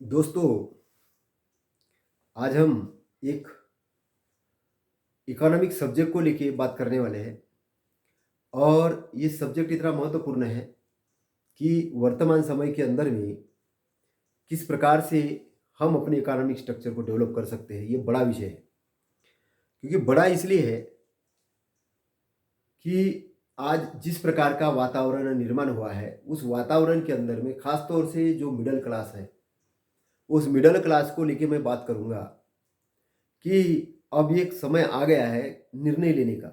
दोस्तों, आज हम एक इकोनॉमिक सब्जेक्ट को लेके बात करने वाले हैं और ये सब्जेक्ट इतना महत्वपूर्ण है कि वर्तमान समय के अंदर में किस प्रकार से हम अपने इकोनॉमिक स्ट्रक्चर को डेवलप कर सकते हैं, ये बड़ा विषय है। क्योंकि बड़ा इसलिए है कि आज जिस प्रकार का वातावरण निर्माण हुआ है, उस वातावरण के अंदर में खास तौर से जो मिडिल क्लास है, उस मिडिल क्लास को लेके मैं बात करूँगा कि अब एक समय आ गया है निर्णय लेने का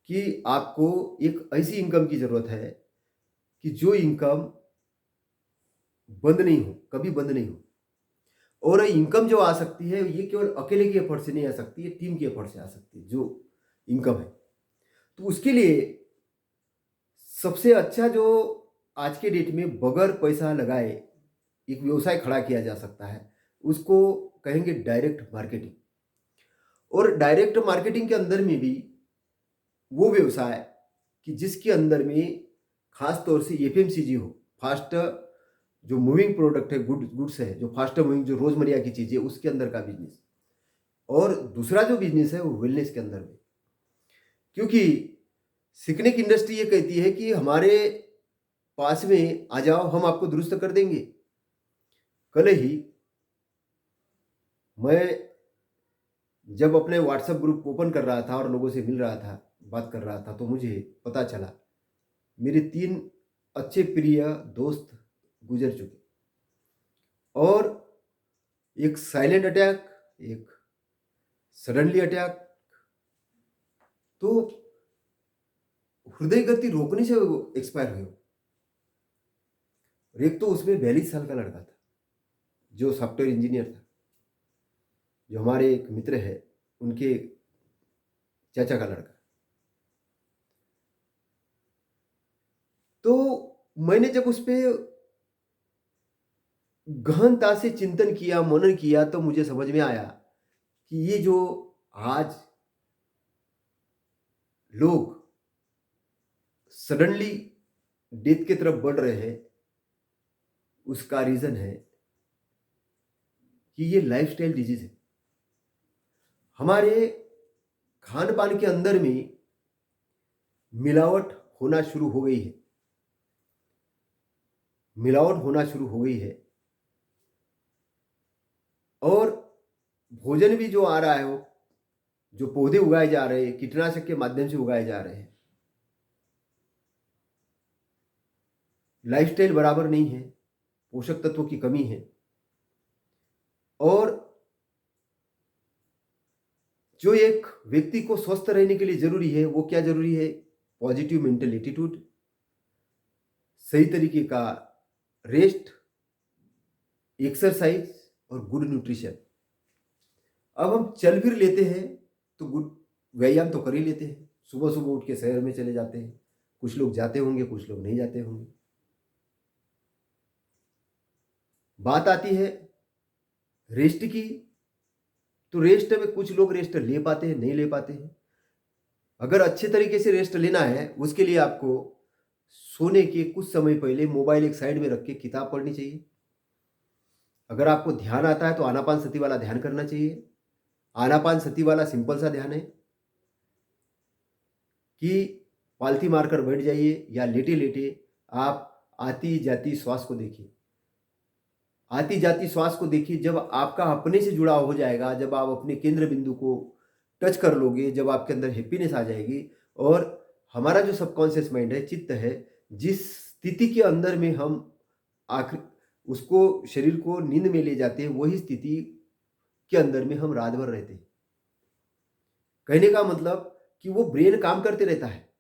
कि आपको एक ऐसी इनकम की ज़रूरत है कि जो इनकम बंद नहीं हो, कभी बंद नहीं हो। और इनकम जो आ सकती है, ये केवल अकेले के एफर्ट से नहीं आ सकती, ये टीम के एफर्ट से आ सकती है जो इनकम है। तो उसके लिए सबसे अच्छा जो आज के डेट में बगैर पैसा लगाए एक व्यवसाय खड़ा किया जा सकता है, उसको कहेंगे डायरेक्ट मार्केटिंग। और डायरेक्ट मार्केटिंग के अंदर में भी वो व्यवसाय कि जिसके अंदर में खास तौर से एफएमसीजी हो, फास्ट जो मूविंग प्रोडक्ट है, गुड्स है, जो फास्ट मूविंग जो रोजमर्रा की चीज़ें, उसके अंदर का बिजनेस। और दूसरा जो बिजनेस है वो वेलनेस के अंदर में। क्योंकि सिकनेक इंडस्ट्री ये कहती है कि हमारे पास में आ जाओ, हम आपको दुरुस्त कर देंगे। कल ही मैं जब अपने व्हाट्सएप ग्रुप ओपन कर रहा था और लोगों से मिल रहा था, बात कर रहा था, तो मुझे पता चला मेरे 3 अच्छे प्रिय दोस्त गुजर चुके। और एक साइलेंट अटैक, एक सडनली अटैक। तो हृदय गति रोकने से वो एक्सपायर हुए। और एक तो उसमें 42 साल का लड़का था, जो सॉफ्टवेयर इंजीनियर था, जो हमारे एक मित्र है, उनके चाचा का लड़का। तो मैंने जब उस पे गहनता से चिंतन किया, मनन किया, तो मुझे समझ में आया कि ये जो आज लोग सडनली डेथ की तरफ बढ़ रहे हैं, उसका रीज़न है कि ये लाइफ़स्टाइल डिज़ीज़ है। हमारे खान-पान के अंदर में मिलावट होना शुरू हो गई है। मिलावट होना शुरू हो गई है और भोजन भी जो आ रहा है, वो जो पौधे उगाए जा रहे हैं, कीटनाशक के माध्यम से उगाए जा रहे हैं। लाइफ़स्टाइल बराबर नहीं है, पोषक तत्वों की कमी है। और जो एक व्यक्ति को स्वस्थ रहने के लिए ज़रूरी है, वो क्या ज़रूरी है? पॉजिटिव मेंटल एटीट्यूड, सही तरीके का रेस्ट, एक्सरसाइज और गुड न्यूट्रिशन। अब हम चल फिर लेते हैं तो गुड व्यायाम तो कर ही लेते हैं। सुबह-सुबह उठ के सैर में चले जाते हैं। कुछ लोग जाते होंगे, कुछ लोग नहीं जाते होंगे। बात आती है रेस्ट की, तो रेस्ट में कुछ लोग रेस्ट ले पाते हैं, नहीं ले पाते हैं। अगर अच्छे तरीके से रेस्ट लेना है, उसके लिए आपको सोने के कुछ समय पहले मोबाइल एक साइड में रख के किताब पढ़नी चाहिए। अगर आपको ध्यान आता है तो आनापानसति वाला ध्यान करना चाहिए। आनापानसति वाला सिंपल सा ध्यान है कि पालथी मारकर बैठ जाइए या लेटे-लेटे आप आती-जाती श्वास को देखिए। आती-जाती श्वास को देखिए, जब आपका अपने से जुड़ाव हो जाएगा, जब आप अपने केंद्र बिंदु को टच कर लोगे, जब आपके अंदर हैप्पीनेस आ जाएगी। और हमारा जो सबकॉन्शियस माइंड है, चित्त है, जिस स्थिति के अंदर में हम आखिर उसको शरीर को नींद में ले जाते हैं, वही स्थिति के अंदर में हम रात भर रहते हैं। कहने का मतलब कि वो ब्रेन काम करते रहता है।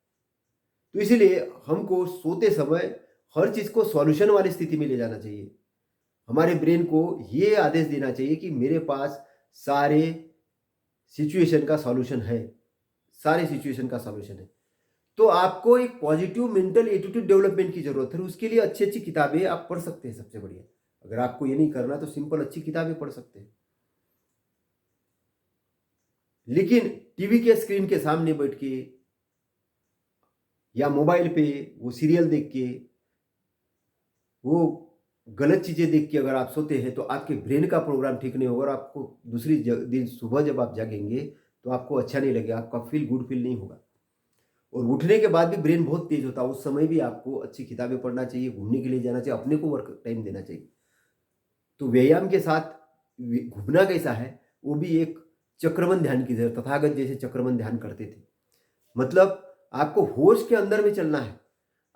तो इसीलिए हमको सोते समय हर चीज़ को सॉल्यूशन वाली स्थिति में ले जाना चाहिए। हमारे ब्रेन को ये आदेश देना चाहिए कि मेरे पास सारे सिचुएशन का सॉल्यूशन है, सारे सिचुएशन का सॉल्यूशन है। तो आपको एक पॉजिटिव मेंटल एटीट्यूड डेवलपमेंट की ज़रूरत है। उसके लिए अच्छी-अच्छी किताबें आप पढ़ सकते हैं, सबसे बढ़िया। अगर आपको ये नहीं करना तो सिंपल अच्छी किताबें पढ़ सकते हैं। लेकिन टीवी के स्क्रीन के सामने बैठ के या मोबाइल पे वो सीरियल देख के, वो गलत चीज़ें देख के अगर आप सोते हैं तो आपके ब्रेन का प्रोग्राम ठीक नहीं होगा और आपको दूसरी दिन सुबह जब आप जागेंगे तो आपको अच्छा नहीं लगेगा, आपका फील गुड फील नहीं होगा। और उठने के बाद भी ब्रेन बहुत तेज होता है, उस समय भी आपको अच्छी किताबें पढ़ना चाहिए, घूमने के लिए जाना चाहिए, अपने को वर्क टाइम देना चाहिए। तो व्यायाम के साथ घूमना कैसा है, वो भी एक चक्रमन ध्यान की तरह, तथागत जैसे चक्रमन ध्यान करते थे। मतलब आपको होश के अंदर में चलना है,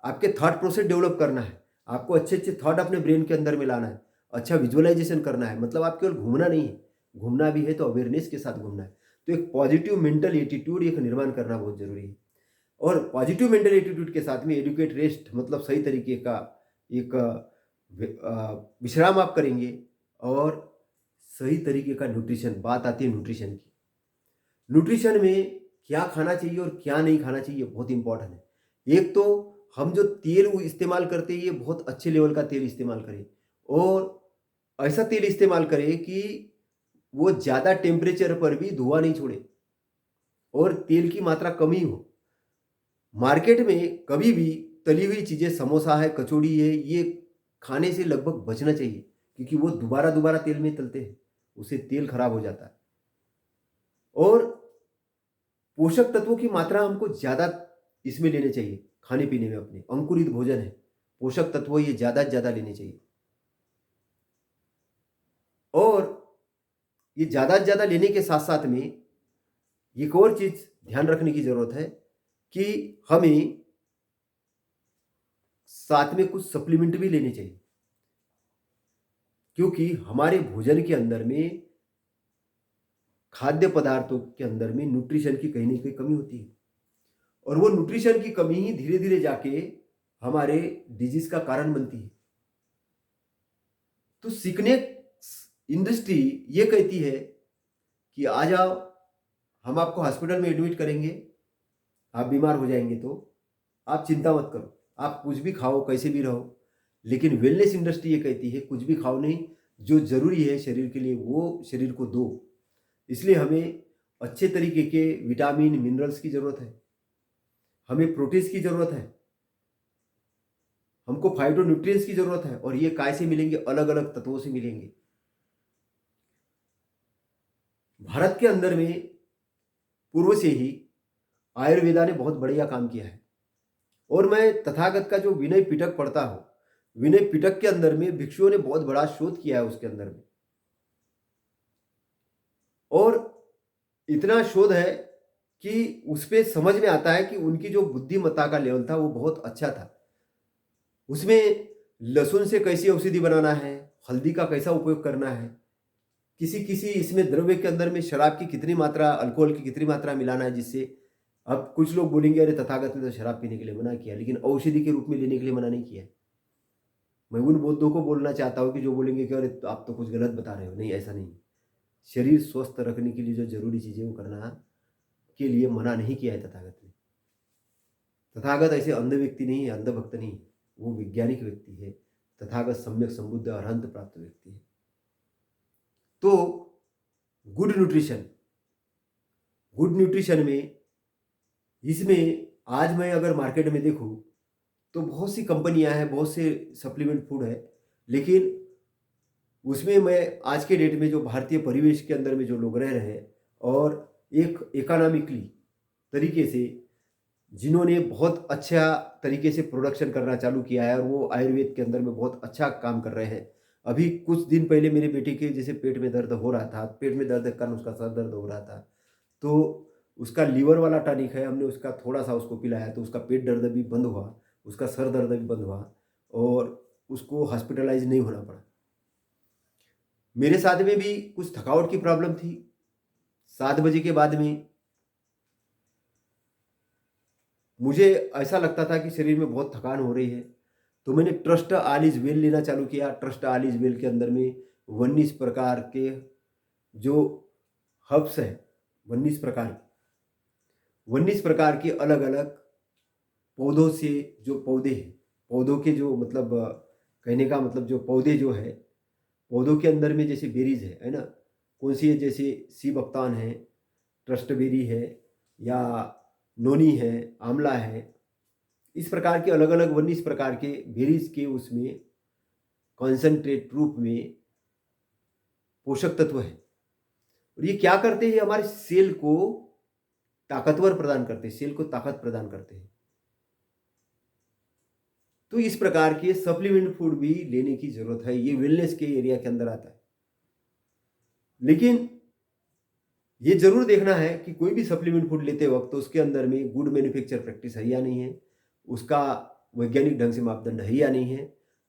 आपके थॉट प्रोसेस डेवलप करना है, आपको अच्छे अच्छे थॉट अपने ब्रेन के अंदर में लाना है, अच्छा विजुअलाइजेशन करना है। मतलब आप केवल घूमना नहीं है, घूमना भी है तो अवेयरनेस के साथ घूमना है। तो एक पॉजिटिव मेंटल एटीट्यूड एक निर्माण करना बहुत जरूरी है। और पॉजिटिव मेंटल एटीट्यूड के साथ में एडुकेट रेस्ट, मतलब सही तरीके का एक विश्राम आप करेंगे। और सही तरीके का न्यूट्रिशन, बात आती है न्यूट्रिशन की। न्यूट्रिशन में क्या खाना चाहिए और क्या नहीं खाना चाहिए बहुत इंपॉर्टेंट है। एक तो हम जो तेल वो इस्तेमाल करते हैं, ये बहुत अच्छे लेवल का तेल इस्तेमाल करें और ऐसा तेल इस्तेमाल करें कि वो ज़्यादा टेम्परेचर पर भी धुआं नहीं छोड़े और तेल की मात्रा कम ही हो। मार्केट में कभी भी तली हुई चीज़ें, समोसा है, कचौड़ी है, ये खाने से लगभग बचना चाहिए, क्योंकि वो दोबारा दोबारा तेल में तलते हैं, उससे तेल खराब हो जाता है। और पोषक तत्वों की मात्रा हमको ज़्यादा इसमें लेने चाहिए, खाने पीने में अपने अंकुरित भोजन है, पोषक तत्व ये ज़्यादा से ज़्यादा लेने चाहिए। और ये ज़्यादा से ज़्यादा लेने के साथ साथ में एक और चीज़ ध्यान रखने की ज़रूरत है कि हमें साथ में कुछ सप्लीमेंट भी लेने चाहिए, क्योंकि हमारे भोजन के अंदर में, खाद्य पदार्थों के अंदर में न्यूट्रिशन की कहीं ना कहीं कमी होती है। और वो न्यूट्रिशन की कमी ही धीरे धीरे जाके हमारे डिजीज का कारण बनती है। तो सीखने इंडस्ट्री ये कहती है कि आ जाओ, हम आपको हॉस्पिटल में एडमिट करेंगे, आप बीमार हो जाएंगे तो आप चिंता मत करो, आप कुछ भी खाओ, कैसे भी रहो। लेकिन वेलनेस इंडस्ट्री ये कहती है कुछ भी खाओ नहीं, जो जरूरी है शरीर के लिए वो शरीर को दो। इसलिए हमें अच्छे तरीके के विटामिन मिनरल्स की जरूरत है, हमें प्रोटीन्स की जरूरत है, हमको फाइटोन्यूट्रिएंट्स की जरूरत है। और ये काय से मिलेंगे? अलग अलग तत्वों से मिलेंगे। भारत के अंदर में पूर्व से ही आयुर्वेदा ने बहुत बढ़िया काम किया है। और मैं तथागत का जो विनय पिटक पढ़ता हूँ, विनय पिटक के अंदर में भिक्षुओं ने बहुत बड़ा शोध किया है उसके अंदर में। और इतना शोध है कि उस पे समझ में आता है कि उनकी जो बुद्धिमत्ता का लेवल था वो बहुत अच्छा था। उसमें लहसुन से कैसी औषधि बनाना है, हल्दी का कैसा उपयोग करना है, किसी किसी इसमें द्रव्य के अंदर में शराब की कितनी मात्रा, अल्कोहल की कितनी मात्रा मिलाना है, जिससे अब कुछ लोग बोलेंगे अरे तथागत ने तो शराब पीने के लिए मना किया, लेकिन औषधि के रूप में लेने के लिए मना नहीं किया। मैं उन बौद्धों को बोलना चाहता हूँ कि जो बोलेंगे कि अरे आप तो कुछ गलत बता रहे हो, नहीं ऐसा नहीं। शरीर स्वस्थ रखने के लिए जो जरूरी चीज़ें वो करना के लिए मना नहीं किया है तथागत ने। तथागत ऐसे अंध व्यक्ति नहीं है, अंधभक्त नहीं है, वो वैज्ञानिक व्यक्ति है। तथागत सम्यक संबुद्ध अरहंत प्राप्त व्यक्ति है। तो गुड न्यूट्रिशन, गुड न्यूट्रिशन में इसमें आज मैं अगर मार्केट में देखूं तो बहुत सी कंपनियां हैं, बहुत से सप्लीमेंट फूड है, लेकिन उसमें मैं आज के डेट में जो भारतीय परिवेश के अंदर में जो लोग रह रहे हैं और एक इकोनॉमिकली तरीके से जिन्होंने बहुत अच्छा तरीके से प्रोडक्शन करना चालू किया है और वो आयुर्वेद के अंदर में बहुत अच्छा काम कर रहे हैं। अभी कुछ दिन पहले मेरे बेटे के जैसे पेट में दर्द हो रहा था, पेट में दर्द के कारण उसका सर दर्द हो रहा था, तो उसका लीवर वाला टॉनिक है, हमने उसका थोड़ा सा उसको पिलाया तो उसका पेट दर्द भी बंद हुआ, उसका सर दर्द भी बंद हुआ और उसको हॉस्पिटलाइज नहीं होना पड़ा। मेरे साथ में भी कुछ थकावट की प्रॉब्लम थी। 7 बजे के बाद में मुझे ऐसा लगता था कि शरीर में बहुत थकान हो रही है, तो मैंने ट्रस्ट ऑल इज वेल लेना चालू किया। ट्रस्ट ऑल इज वेल के अंदर में 19 प्रकार के जो हर्ब्स है, 19 प्रकार के अलग अलग पौधों से, जो पौधे हैं, पौधों के जो मतलब कहने का मतलब जो पौधे जो है, पौधों के अंदर में जैसे बेरीज है ना, कौन सी है, जैसे सी बफ्तान है, ट्रस्टबेरी है, या नोनी है, आंवला है, इस प्रकार के अलग अलग 19 प्रकार के बेरीज के उसमें कॉन्सेंट्रेट रूप में पोषक तत्व है। और ये क्या करते हैं, हमारे सेल को ताकतवर प्रदान करते हैं, सेल को ताकत प्रदान करते हैं। तो इस प्रकार के सप्लीमेंट फूड भी लेने की जरूरत है, ये वेलनेस के एरिया के अंदर आता है। लेकिन ये जरूर देखना है कि कोई भी सप्लीमेंट फूड लेते वक्त तो उसके अंदर में गुड मैन्युफैक्चर प्रैक्टिस है या नहीं है, उसका वैज्ञानिक ढंग से मापदंड है या नहीं है,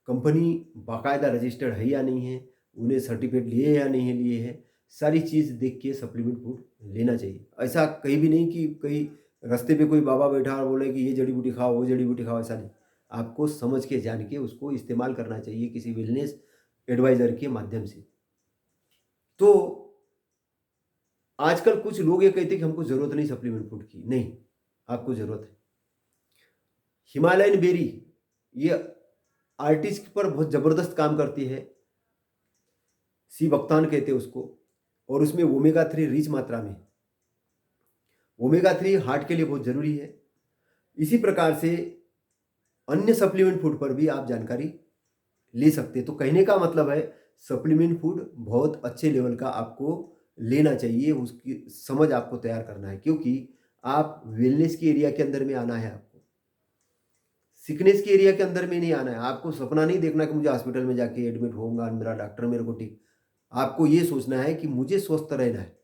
कंपनी बाकायदा रजिस्टर्ड है या नहीं है, उन्हें सर्टिफिकेट लिए या नहीं लिए है, सारी चीज़ देख के सप्लीमेंट फूड लेना चाहिए। ऐसा कहीं भी नहीं कि कहीं रास्ते पे कोई बाबा बैठा और बोले कि ये जड़ी बूटी खाओ, वो जड़ी बूटी खाओ, ऐसा नहीं। आपको समझ के जान के उसको इस्तेमाल करना चाहिए किसी वेलनेस एडवाइज़र के माध्यम से। तो आजकल कुछ लोग ये कहते हैं कि हमको ज़रूरत नहीं सप्लीमेंट फूड की, नहीं, आपको ज़रूरत है। हिमालयन बेरी ये आर्टिस्ट पर बहुत ज़बरदस्त काम करती है, सी बक्तान कहते हैं उसको, और उसमें ओमेगा 3 रिच मात्रा में। ओमेगा 3 हार्ट के लिए बहुत ज़रूरी है। इसी प्रकार से अन्य सप्लीमेंट फूड पर भी आप जानकारी ले सकते हैं। तो कहने का मतलब है सप्लीमेंट फूड बहुत अच्छे लेवल का आपको लेना चाहिए, उसकी समझ आपको तैयार करना है, क्योंकि आप वेलनेस के एरिया के अंदर में आना है, आपको सिकनेस के एरिया के अंदर में नहीं आना है। आपको सपना नहीं देखना कि मुझे हॉस्पिटल में जाके एडमिट होऊंगा, मेरा डॉक्टर मेरे को ठीक। आपको ये सोचना है कि मुझे स्वस्थ रहना है,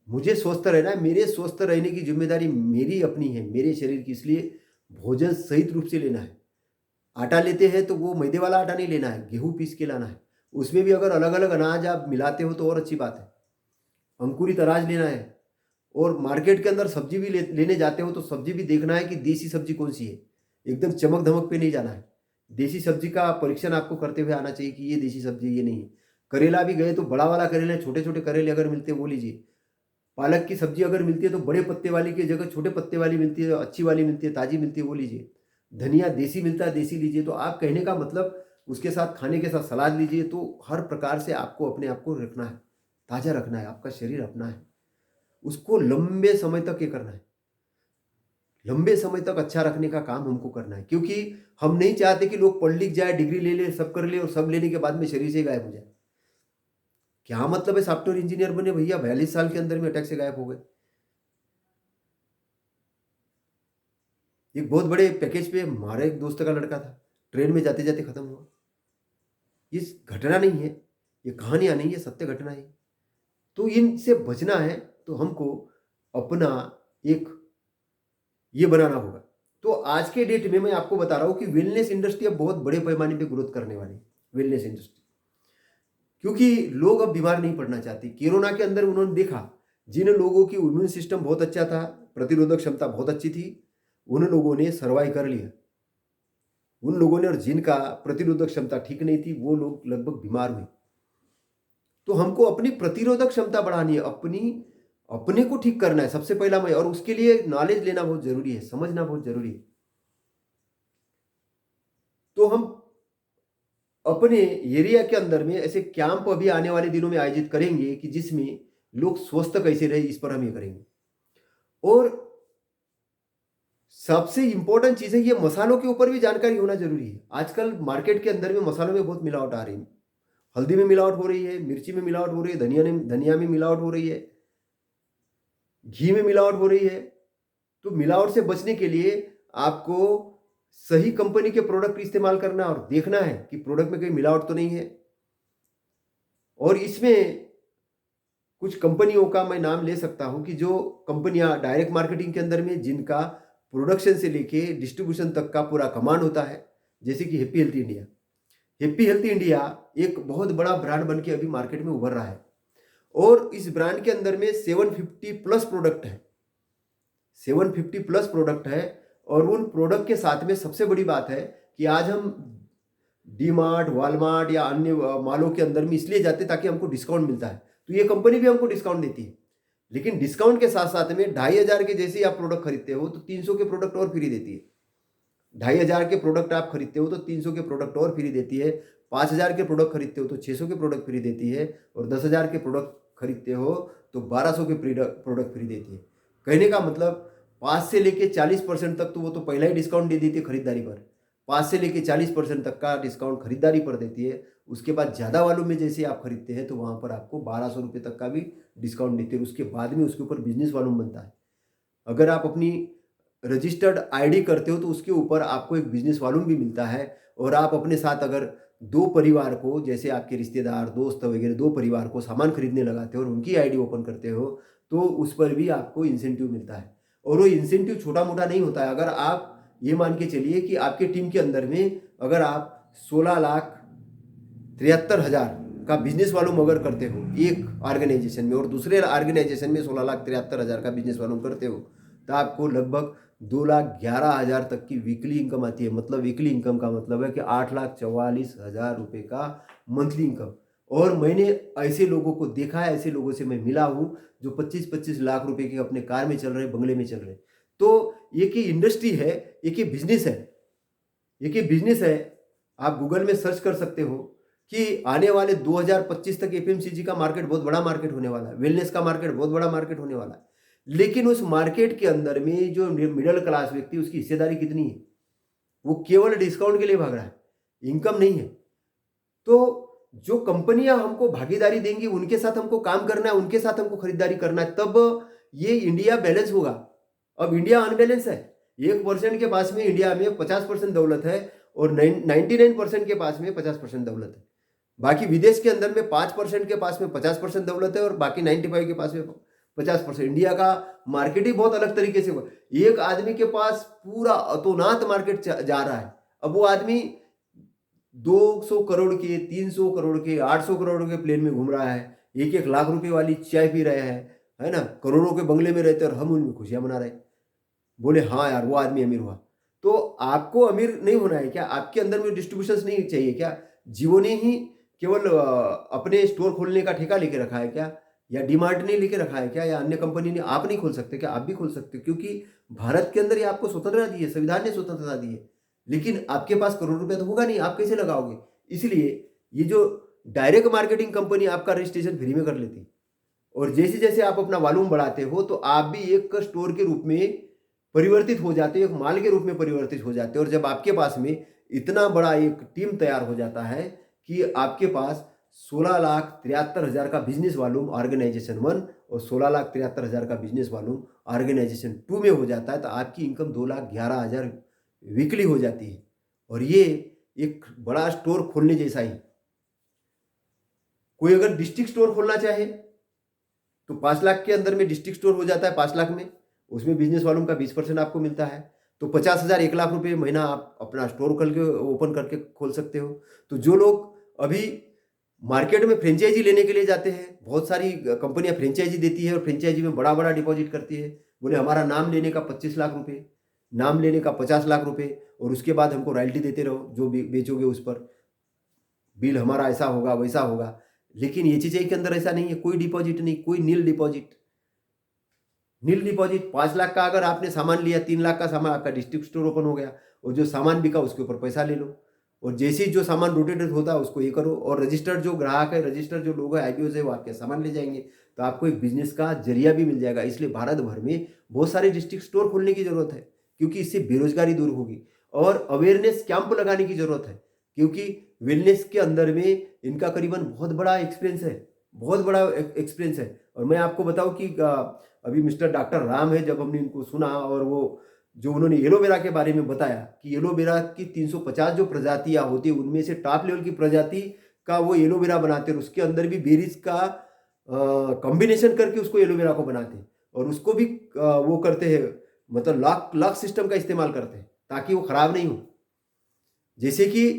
मुझे स्वस्थ रहना है, मेरे स्वस्थ रहने की जिम्मेदारी मेरी अपनी है, मेरे शरीर की। इसलिए भोजन सही रूप से लेना है। आटा लेते हैं तो वो मैदे वाला आटा नहीं लेना है, गेहूँ पीस के लाना है। उसमें भी अगर अलग अलग अनाज आप मिलाते हो तो और अच्छी बात है। अंकुरित अनाज लेना है। और मार्केट के अंदर सब्जी भी लेने जाते हो तो सब्जी भी देखना है कि देसी सब्जी कौन सी है, एकदम चमक धमक पे नहीं जाना है। देसी सब्जी का परीक्षण आपको करते हुए आना चाहिए कि ये देसी सब्जी ये नहीं है। करेला भी गए तो बड़ा वाला करेला, छोटे छोटे करेले अगर मिलते हैं वो लीजिए। पालक की सब्जी अगर मिलती है तो बड़े पत्ते वाली की जगह छोटे पत्ते वाली मिलती है, अच्छी वाली मिलती है, ताजी मिलती है, वो लीजिए। धनिया देसी मिलता है, देसी लीजिए। तो आप कहने का मतलब उसके साथ खाने के साथ सलाद लीजिए। तो हर प्रकार से आपको अपने आप को रखना है, ताज़ा रखना है, आपका शरीर अपना है, उसको लंबे समय तक ये करना है, लंबे समय तक अच्छा रखने का काम हमको करना है। क्योंकि हम नहीं चाहते कि लोग पढ़ लिख जाए, डिग्री ले ले, सब कर ले और सब लेने के बाद में शरीर से गायब हो जाए। क्या मतलब है सॉफ्टवेयर इंजीनियर बने भैया, 42 साल के अंदर में अटैक से गायब हो गए। एक बहुत बड़े पैकेज पे हमारे एक दोस्त का लड़का था, ट्रेन में जाते जाते खत्म हुआ। ये घटना नहीं है, ये कहानियां नहीं है, सत्य घटना है। तो इनसे बचना है तो हमको अपना एक ये बनाना होगा। तो आज के डेट में मैं आपको बता रहा हूं कि वेलनेस इंडस्ट्री अब बहुत बड़े पैमाने पे ग्रोथ करने वाली है। वेलनेस इंडस्ट्री, क्योंकि लोग अब बीमार नहीं पड़ना चाहते। कोरोना के अंदर उन्होंने देखा, जिन लोगों की इम्यून सिस्टम बहुत अच्छा था, प्रतिरोधक क्षमता बहुत अच्छी थी, उन लोगों ने सर्वाइव कर लिया। उन लोगों ने, और जिनका प्रतिरोधक क्षमता ठीक नहीं थी, वो लोग लगभग बीमार हुए। तो हमको अपनी प्रतिरोधक क्षमता बढ़ानी है, अपने को ठीक करना है सबसे पहला मैं, और उसके लिए नॉलेज लेना बहुत जरूरी है, समझना बहुत जरूरी है। तो हम अपने एरिया के अंदर में ऐसे कैंप अभी आने वाले दिनों में आयोजित करेंगे कि जिसमें लोग स्वस्थ कैसे रहे, इस पर हम ये करेंगे। और सबसे इंपॉर्टेंट चीज है, ये मसालों के ऊपर भी जानकारी होना जरूरी है। आजकल मार्केट के अंदर में मसालों में बहुत मिलावट आ रही है। हल्दी में मिलावट हो रही है, मिर्ची में मिलावट हो रही है, धनिया में मिलावट हो रही है, घी में मिलावट हो रही है। तो मिलावट से बचने के लिए आपको सही कंपनी के प्रोडक्ट इस्तेमाल करना और देखना है कि प्रोडक्ट में कोई मिलावट तो नहीं है। और इसमें कुछ कंपनियों का मैं नाम ले सकता हूं कि जो कंपनियां डायरेक्ट मार्केटिंग के अंदर में, जिनका प्रोडक्शन से लेके डिस्ट्रीब्यूशन तक का पूरा कमांड होता है, जैसे कि happy health India. Happy health India एक बहुत बड़ा ब्रांड बन के अभी मार्केट में उभर रहा है। और इस ब्रांड के अंदर में 750 प्लस प्रोडक्ट है, 750 प्लस प्रोडक्ट है। और उन प्रोडक्ट के साथ में सबसे बड़ी बात है कि आज हम डी मार्ट, वॉलमार्ट या अन्य मॉलों के अंदर में इसलिए जाते ताकि हमको डिस्काउंट मिलता है। तो ये कंपनी भी हमको डिस्काउंट देती है, लेकिन डिस्काउंट के साथ साथ में 2500 के जैसे आप प्रोडक्ट खरीदते हो तो 300 के प्रोडक्ट और फ्री देती है। 2500 के प्रोडक्ट आप खरीदते हो तो 300 के प्रोडक्ट और फ्री देती है। 5000 के प्रोडक्ट खरीदते हो तो 600 के प्रोडक्ट फ्री देती है। और 10,000 के प्रोडक्ट खरीदते हो तो 1200 के प्रोडक्ट फ्री देती है। कहने का मतलब 5 से लेके 40% तक तो वो तो पहला ही डिस्काउंट दे देती है खरीदारी पर। 5 से लेके 40% तक का डिस्काउंट खरीदारी पर देती है। उसके बाद ज़्यादा वालों में जैसे आप खरीदते हैं तो वहाँ पर आपको 1200 रुपये तक का भी डिस्काउंट देती है। उसके बाद में उसके ऊपर बिजनेस वॉल्यूम बनता है। अगर आप अपनी रजिस्टर्ड आईडी करते हो तो उसके ऊपर आपको एक बिजनेस वॉल्यूम भी मिलता है। और आप अपने साथ अगर 2 परिवार को, जैसे आपके रिश्तेदार, दोस्त वगैरह 2 परिवार को सामान खरीदने लगाते हो और उनकी आईडी ओपन करते हो तो उस पर भी आपको इंसेंटिव मिलता है। और वो इंसेंटिव छोटा-मोटा नहीं होता है। अगर आप ये मान के चलिए कि आपके टीम के अंदर में अगर आप 16,73,000 का बिजनेस वॉल्यूम अगर करते हो एक ऑर्गेनाइजेशन में और दूसरे ऑर्गेनाइजेशन में 16,73,000 का बिजनेस वॉल्यूम करते हो तो आपको लगभग 2,11,000 तक की वीकली इनकम आती है। मतलब वीकली इनकम का मतलब है कि 8,44,000 रुपये का मंथली इनकम। और मैंने ऐसे लोगों को देखा है, ऐसे लोगों से मैं मिला हूँ जो 25-25 लाख रुपए के अपने कार में चल रहे, बंगले में चल रहे। तो एक ही इंडस्ट्री है, एक ही बिजनेस है, एक ही बिजनेस है। आप गूगल में सर्च कर सकते हो कि आने वाले 2025 तक एफएमसीजी का मार्केट बहुत बड़ा मार्केट होने वाला है, वेलनेस का मार्केट बहुत बड़ा मार्केट होने वाला है। लेकिन उस मार्केट के अंदर में जो मिडिल क्लास व्यक्ति, उसकी हिस्सेदारी कितनी है? वो केवल डिस्काउंट के लिए भाग रहा है, इनकम नहीं है। तो जो कंपनियां हमको भागीदारी देंगी उनके साथ हमको काम करना है, उनके साथ हमको खरीदारी करना है, तब ये इंडिया बैलेंस होगा। अब इंडिया अनबैलेंस है। 1% के पास में इंडिया में 50% दौलत है और 99% के पास में 50% दौलत है। बाकी विदेश के अंदर में 5% के पास में 50% दौलत है और बाकी 95 के पास में 50%। इंडिया का मार्केट ही बहुत अलग तरीके से हुआ। एक आदमी के पास पूरा अतोनात मार्केट जा रहा है। अब वो आदमी 200 करोड़ के, 300 करोड़ के, 800 करोड़ के प्लेन में घूम रहा है, 1-1 लाख रुपए वाली चाय पी रहे हैं, है ना, करोड़ों के बंगले में रहते और हम उनमें खुशियां मना रहे। बोले हाँ यार वो आदमी अमीर हुआ। तो आपको अमीर नहीं होना है क्या? आपके अंदर में डिस्ट्रीब्यूशन नहीं चाहिए क्या? जियो ने ही केवल अपने स्टोर खोलने का ठेका लेके रखा है क्या? या डीमार्ट ने लेके रखा है क्या? या अन्य कंपनी ने? आप नहीं खोल सकते क्या? आप भी खोल सकते हो, क्योंकि भारत के अंदर ये आपको स्वतंत्रता दी है, संविधान ने स्वतंत्रता दी है। लेकिन आपके पास करोड़ रुपए तो होगा नहीं, आप कैसे लगाओगे? इसलिए ये जो डायरेक्ट मार्केटिंग कंपनी आपका रजिस्ट्रेशन फ्री में कर लेती है। और जैसे जैसे आप अपना वॉल्यूम बढ़ाते हो तो आप भी एक स्टोर के रूप में परिवर्तित हो जाते हो, एक माल के रूप में परिवर्तित हो जाते हो। और जब आपके पास में इतना बड़ा एक टीम तैयार हो जाता है कि आपके पास 16,73,000 का बिजनेस वॉल्यूम ऑर्गेनाइजेशन 1 और 16,73,000 का बिजनेस वॉल्यूम ऑर्गेनाइजेशन 2 में हो जाता है तो आपकी इनकम 2,11,000 वीकली हो जाती है। और ये एक बड़ा स्टोर खोलने जैसा ही। कोई अगर डिस्ट्रिक्ट स्टोर खोलना चाहे तो 5 लाख के अंदर में डिस्ट्रिक्ट स्टोर हो जाता है। 5 लाख में उसमें बिजनेस वॉल्यूम का 20% आपको मिलता है। तो 50,000 1 लाख रुपए महीना आप अपना स्टोर खोल के ओपन करके खोल सकते हो। तो जो लोग अभी मार्केट में फ्रेंचाइजी लेने के लिए जाते हैं, बहुत सारी कंपनियां फ्रेंचाइजी देती है और फ्रेंचाइजी में बड़ा बड़ा डिपॉजिट करती है। बोले हमारा नाम लेने का 25 लाख रुपए, नाम लेने का 50 लाख रुपए और उसके बाद हमको रॉयल्टी देते रहो, जो बेचोगे उस पर बिल हमारा ऐसा होगा वैसा होगा। लेकिन ये चीजें के अंदर ऐसा नहीं है, कोई डिपॉजिट नहीं, कोई नील डिपॉजिट। नील डिपॉजिट 5 लाख का अगर आपने सामान लिया, 3 लाख का सामान, आपका डिस्ट्रिक्ट स्टोर ओपन हो गया और जो सामान बिका उसके ऊपर पैसा ले लो। और जैसे ही जो सामान रोटेटेड होता है उसको ये करो और रजिस्टर्ड जो ग्राहक है, रजिस्टर्ड जो लोग है, आईपीओ है, वो आपके सामान ले जाएंगे। तो आपको एक बिजनेस का जरिया भी मिल जाएगा। इसलिए भारत भर में बहुत सारे डिस्ट्रिक्ट स्टोर खोलने की जरूरत है, क्योंकि इससे बेरोजगारी दूर होगी। और अवेयरनेस कैंप लगाने की जरूरत है, क्योंकि वेलनेस के अंदर में इनका करीबन बहुत बड़ा एक्सपीरियंस है, बहुत बड़ा एक्सपीरियंस है। और मैं आपको बताऊं कि अभी मिस्टर डॉक्टर राम है, जब हमने इनको सुना और वो जो उन्होंने एलोवेरा के बारे में बताया कि एलोवेरा की 350 जो प्रजातियां होती है उनमें से टॉप लेवल की प्रजाति का वो एलोवेरा बनाते हैं और उसके अंदर भी बेरीज का कॉम्बिनेशन करके उसको एलोवेरा को बनाते हैं और उसको भी वो करते हैं, मतलब लॉक सिस्टम का इस्तेमाल करते हैं ताकि वो खराब नहीं हो। जैसे कि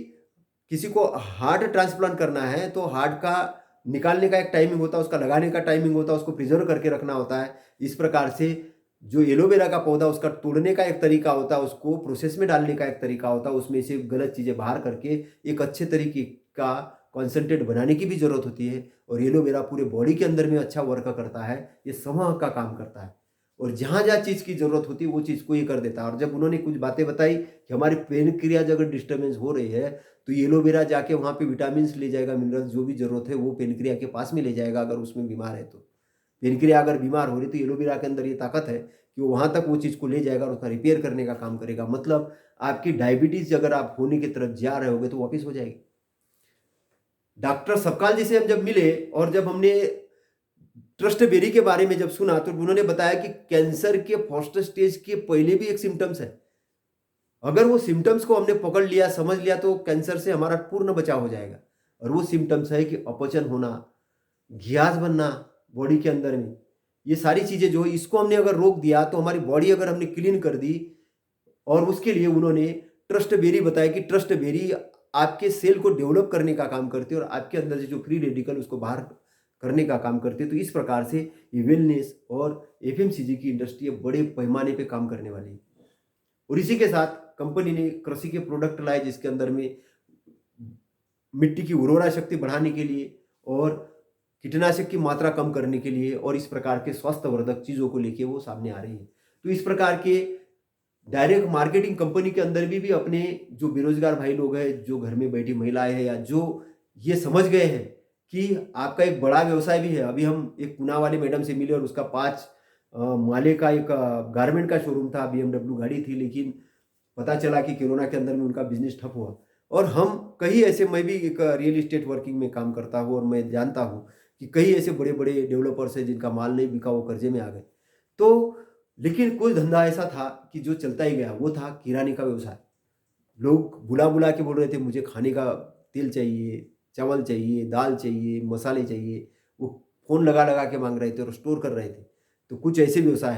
किसी को हार्ट ट्रांसप्लांट करना है तो हार्ट का निकालने का एक टाइमिंग होता है, उसका लगाने का टाइमिंग होता है, उसको प्रिजर्व करके रखना होता है। इस प्रकार से जो एलोवेरा का पौधा, उसका तोड़ने का एक तरीका होता है, उसको प्रोसेस में डालने का एक तरीका होता है, उसमें से गलत चीज़ें बाहर करके एक अच्छे तरीके का कॉन्सेंट्रेट बनाने की भी ज़रूरत होती है। और एलोवेरा पूरे बॉडी के अंदर में अच्छा वर्क करता है, ये समूह का काम करता है और जहाँ जहाँ चीज़ की ज़रूरत होती है वो चीज़ को ये कर देता है। और जब उन्होंने कुछ बातें बताई कि हमारी पेन क्रिया अगर डिस्टर्बेंस हो रही है तो एलोवेरा जाके वहाँ पे विटामिन ले जाएगा, मिनरल्स जो भी जरूरत है वो पेन क्रिया के पास में ले जाएगा। अगर उसमें बीमार है तो पेन क्रिया अगर बीमार हो रही तो एलोवेरा के अंदर ये ताकत है कि वो वहाँ तक वो चीज़ को ले जाएगा और उसका रिपेयर करने का काम करेगा। मतलब आपकी डायबिटीज़ अगर आप होने की तरफ जा रहे होगे तो वापस हो जाएगी। डॉक्टर सपकाल जी से हम जब मिले और जब हमने ट्रस्ट बेरी के बारे में जब सुना तो उन्होंने बताया कि कैंसर के फर्स्ट स्टेज के पहले भी एक सिम्टम्स है। अगर वो सिम्टम्स को हमने पकड़ लिया, समझ लिया तो कैंसर से हमारा पूर्ण बचाव हो जाएगा। और वो सिम्टम्स है कि अपच होना, ग्यास बनना बॉडी के अंदर में, ये सारी चीज़ें जो है इसको हमने अगर रोक दिया तो हमारी बॉडी अगर हमने क्लीन कर दी। और उसके लिए उन्होंने ट्रस्ट बेरी बताया कि ट्रस्ट बेरी आपके सेल को डेवलप करने का काम करती है और आपके अंदर से जो फ्री रेडिकल उसको बाहर करने का काम करती है। तो इस प्रकार से ये वेलनेस और एफएमसीजी की इंडस्ट्री अब बड़े पैमाने पे काम करने वाली है। और इसी के साथ कंपनी ने कृषि के प्रोडक्ट लाए जिसके अंदर में मिट्टी की उर्वरा शक्ति बढ़ाने के लिए और कीटनाशक की मात्रा कम करने के लिए और इस प्रकार के स्वास्थ्यवर्धक चीज़ों को लेके वो सामने आ रही है। तो इस प्रकार के डायरेक्ट मार्केटिंग कंपनी के अंदर भी अपने जो बेरोजगार भाई लोग हैं, जो घर में बैठी महिलाएं हैं या जो ये समझ गए हैं कि आपका एक बड़ा व्यवसाय भी है। अभी हम एक पूना वाले मैडम से मिले और उसका 5 माले का एक गारमेंट का शोरूम था, BMW गाड़ी थी, लेकिन पता चला कि कोरोना के अंदर में उनका बिजनेस ठप हुआ। और हम कई ऐसे, मैं भी एक रियल एस्टेट वर्किंग में काम करता हूँ और मैं जानता हूँ कि कई ऐसे बड़े बड़े डेवलपर्स हैं जिनका माल नहीं बिका, वो कर्जे में आ गए। तो लेकिन कोई धंधा ऐसा था कि जो चलता ही गया, वो था किराने का व्यवसाय। लोग बुला बुला के बोल रहे थे मुझे खाने का तेल चाहिए, चावल चाहिए, दाल चाहिए, मसाले चाहिए। वो फ़ोन लगा लगा के मांग रहे थे और स्टोर कर रहे थे। तो कुछ ऐसे व्यवसाय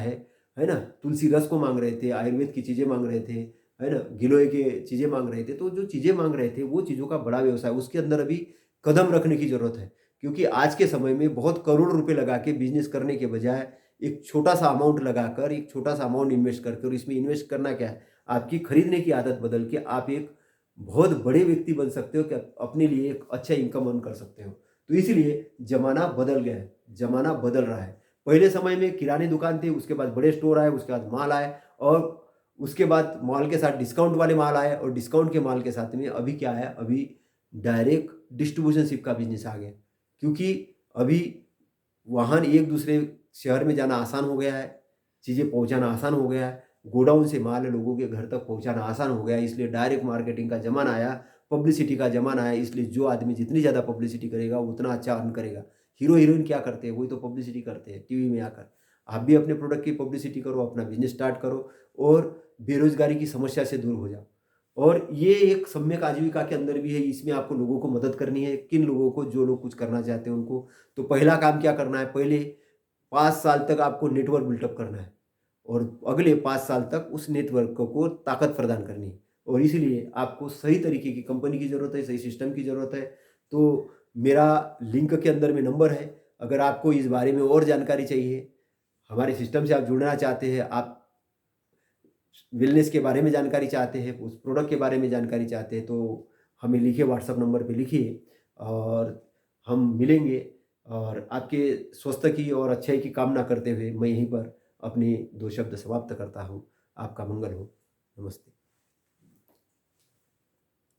है ना? तुलसी रस को मांग रहे थे, आयुर्वेद की चीज़ें मांग रहे थे, है ना? गिलोय के चीज़ें मांग रहे थे। तो जो चीज़ें मांग रहे थे वो चीज़ों का बड़ा व्यवसाय, उसके अंदर अभी कदम रखने की ज़रूरत है। क्योंकि आज के समय में बहुत करोड़ रुपए लगा के बिज़नेस करने के बजाय एक छोटा-सा अमाउंट लगाकर, एक छोटा-सा अमाउंट इन्वेस्ट करके, और इसमें इन्वेस्ट करना क्या है? आपकी खरीदने की आदत बदल के आप एक बहुत बड़े व्यक्ति बन सकते हो कि अपने लिए एक अच्छा इनकम अर्न कर सकते हो। तो इसीलिए ज़माना बदल गया है, ज़माना बदल रहा है। पहले समय में किराने दुकान थे, उसके बाद बड़े स्टोर आए, उसके बाद मॉल आए और उसके बाद मॉल के साथ डिस्काउंट वाले माल आए और डिस्काउंट के माल के साथ में अभी क्या आया? अभी डायरेक्ट डिस्ट्रीब्यूशनशिप का बिज़नेस आ गया। क्योंकि अभी वाहन एक दूसरे शहर में जाना आसान हो गया है, चीज़ें पहुँचाना आसान हो गया है, गोडाउन से माल लोगों के घर तक पहुँचाना आसान हो गया है, इसलिए डायरेक्ट मार्केटिंग का ज़माना आया, पब्लिसिटी का ज़माना आया। इसलिए जो आदमी जितनी ज़्यादा पब्लिसिटी करेगा वो उतना अच्छा अर्न करेगा। हीरो-हीरोइन क्या करते हैं? वही तो पब्लिसिटी करते हैं टीवी में आकर। आप भी अपने प्रोडक्ट की पब्लिसिटी करो, अपना बिज़नेस स्टार्ट करो और बेरोज़गारी की समस्या से दूर हो जाओ। और ये एक सम्यक आजीविका के अंदर भी है, इसमें आपको लोगों को मदद करनी है। किन लोगों को? जो लोग कुछ करना चाहते हैं उनको। तो पहला काम क्या करना है? पहले 5 साल तक आपको नेटवर्क बिल्टअप करना है और अगले 5 साल तक उस नेटवर्क को ताकत प्रदान करनी है। और इसीलिए आपको सही तरीके की कंपनी की ज़रूरत है, सही सिस्टम की ज़रूरत है। तो मेरा लिंक के अंदर में नंबर है, अगर आपको इस बारे में और जानकारी चाहिए, हमारे सिस्टम से आप जुड़ना चाहते हैं, आप वेलनेस के बारे में जानकारी चाहते हैं, उस प्रोडक्ट के बारे में जानकारी चाहते हैं, तो हमें लिखिए, व्हाट्सएप नंबर पे लिखिए और हम मिलेंगे। और आपके स्वस्थ की और अच्छाई की कामना करते हुए मैं यहीं पर अपने 2 शब्द समाप्त करता हूँ। आपका मंगल हो। नमस्ते।